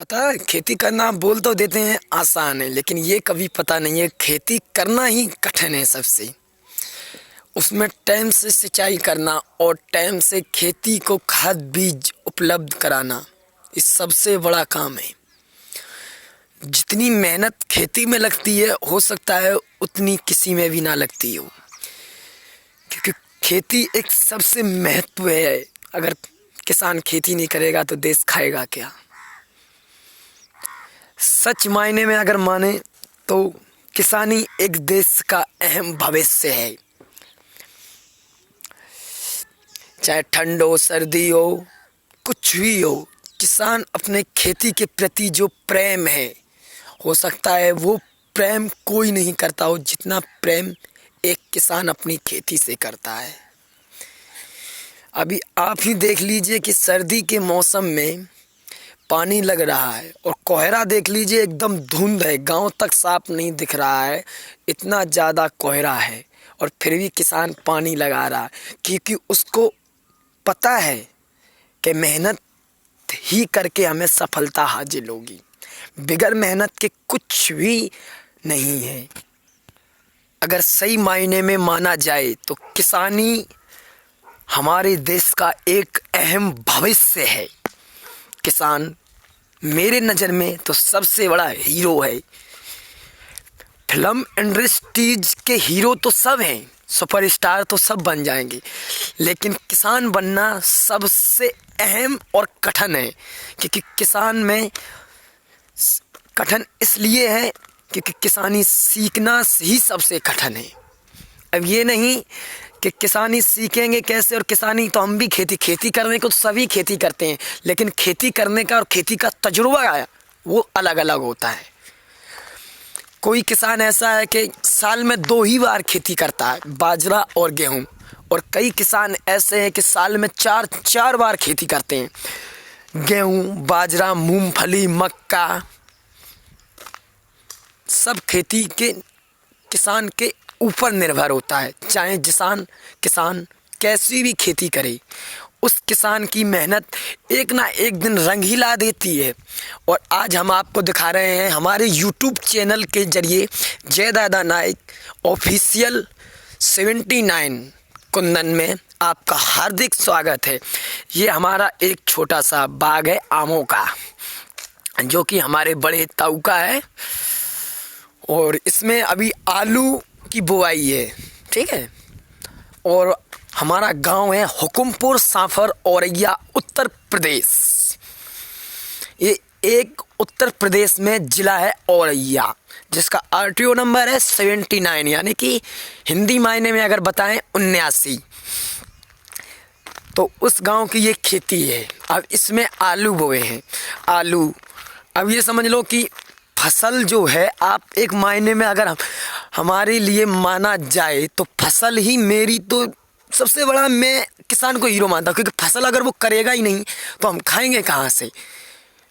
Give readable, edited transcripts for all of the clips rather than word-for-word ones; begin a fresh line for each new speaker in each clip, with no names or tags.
पता है, खेती करना बोल तो देते हैं आसान है, लेकिन ये कभी पता नहीं है खेती करना ही कठिन है सबसे। उसमें टाइम से सिंचाई करना और टाइम से खेती को खाद बीज उपलब्ध कराना, इस सबसे बड़ा काम है। जितनी मेहनत खेती में लगती है, हो सकता है उतनी किसी में भी ना लगती हो, क्योंकि खेती एक सबसे महत्व है। अगर किसान खेती नहीं करेगा तो देश खाएगा क्या। सच मायने में अगर माने तो किसानी एक देश का अहम भविष्य है। चाहे ठंड हो, सर्दी हो, कुछ भी हो, किसान अपने खेती के प्रति जो प्रेम है, हो सकता है वो प्रेम कोई नहीं करता हो जितना प्रेम एक किसान अपनी खेती से करता है। अभी आप ही देख लीजिए कि सर्दी के मौसम में पानी लग रहा है और कोहरा देख लीजिए, एकदम धुंध है, गांव तक साफ नहीं दिख रहा है, इतना ज़्यादा कोहरा है। और फिर भी किसान पानी लगा रहा है, क्योंकि उसको पता है कि मेहनत ही करके हमें सफलता हासिल होगी। बिगर मेहनत के कुछ भी नहीं है। अगर सही मायने में माना जाए तो किसानी हमारे देश का एक अहम भविष्य है। किसान मेरे नज़र में तो सबसे बड़ा हीरो है। फिल्म इंडस्ट्रीज के हीरो तो सब हैं, सुपरस्टार तो सब बन जाएंगे, लेकिन किसान बनना सबसे अहम और कठिन है। क्योंकि किसान में कठिन इसलिए है क्योंकि किसानी सीखना ही सबसे कठिन है। अब ये नहीं कि किसानी सीखेंगे कैसे, और किसानी तो हम भी खेती करने को तो सभी खेती करते हैं, लेकिन खेती करने का और खेती का तजुर्बा आया वो अलग अलग होता है। कोई किसान ऐसा है कि साल में 2 ही बार खेती करता है, बाजरा और गेहूं, और कई किसान ऐसे हैं कि साल में 4 बार खेती करते हैं। गेहूं, बाजरा, मूंगफली, मक्का, सब खेती के किसान के ऊपर निर्भर होता है। चाहे किसान कैसी भी खेती करे, उस किसान की मेहनत एक ना एक दिन रंग ही ला देती है। और आज हम आपको दिखा रहे हैं हमारे यूट्यूब चैनल के जरिए, जय दादा नाइक ऑफिशियल 79 कुंदन में आपका हार्दिक स्वागत है। ये हमारा एक छोटा सा बाग है आमों का, जो कि हमारे बड़े ताऊ का है, और इसमें अभी आलू की बुआई है, ठीक है। और हमारा गांव है हुकुमपुर सांफर, औरैया, उत्तर प्रदेश। ये एक उत्तर प्रदेश में जिला है औरैया, जिसका आरटीओ नंबर है 79, यानी कि हिंदी मायने में अगर बताएं 79। तो उस गांव की ये खेती है। अब इसमें आलू बोए हैं। आलू, अब ये समझ लो कि फसल जो है, आप एक मायने में अगर हमारे लिए माना जाए तो फसल ही मेरी तो सबसे बड़ा, मैं किसान को हीरो मानता हूँ, क्योंकि फसल अगर वो करेगा ही नहीं तो हम खाएंगे कहाँ से।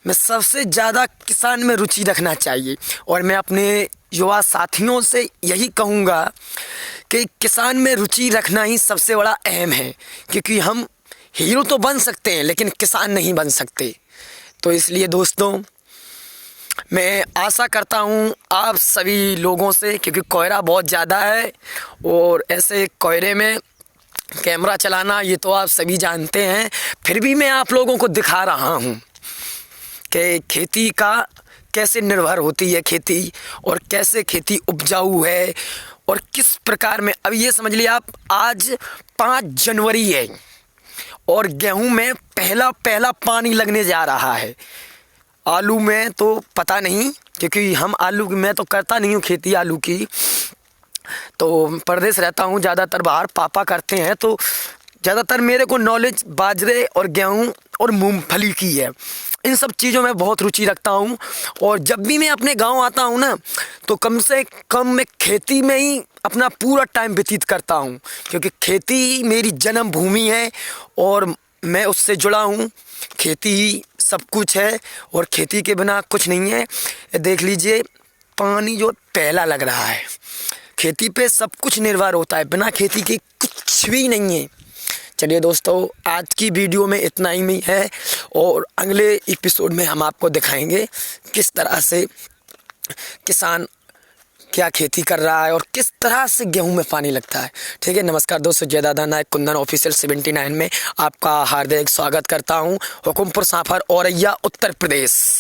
मैं सबसे ज़्यादा किसान में रुचि रखना चाहिए, और मैं अपने युवा साथियों से यही कहूँगा कि किसान में रुचि रखना ही सबसे बड़ा अहम है। क्योंकि हम हीरो तो बन सकते हैं, लेकिन किसान नहीं बन सकते। तो इसलिए दोस्तों, मैं आशा करता हूँ आप सभी लोगों से, क्योंकि कोहरा बहुत ज़्यादा है और ऐसे कोहरे में कैमरा चलाना ये तो आप सभी जानते हैं, फिर भी मैं आप लोगों को दिखा रहा हूँ कि खेती का कैसे निर्भर होती है खेती, और कैसे खेती उपजाऊ है, और किस प्रकार में। अब ये समझ लिया आप, आज 5 जनवरी है और गेहूं में पहला पानी लगने जा रहा है। आलू में तो पता नहीं, क्योंकि हम आलू की, मैं तो करता नहीं हूँ खेती आलू की, तो परदेश रहता हूँ ज़्यादातर, बाहर पापा करते हैं। तो ज़्यादातर मेरे को नॉलेज बाजरे और गेहूँ और मूंगफली की है। इन सब चीज़ों में बहुत रुचि रखता हूँ, और जब भी मैं अपने गांव आता हूँ ना, तो कम से कम मैं खेती में ही अपना पूरा टाइम व्यतीत करता हूँ, क्योंकि खेती मेरी जन्मभूमि है और मैं उससे जुड़ा हूँ। खेती ही सब कुछ है, और खेती के बिना कुछ नहीं है। देख लीजिए, पानी जो पहला लग रहा है, खेती पे सब कुछ निर्भर होता है, बिना खेती के कुछ भी नहीं है। चलिए दोस्तों, आज की वीडियो में इतना ही है और अगले एपिसोड में हम आपको दिखाएंगे किस तरह से किसान क्या खेती कर रहा है और किस तरह से गेहूं में पानी लगता है। ठीक है, नमस्कार दोस्तों, जय दादा नायक कुंदन ऑफिशियल 79 में आपका हार्दिक स्वागत करता हूं। हुकुमपुर सांफर औरैया उत्तर प्रदेश।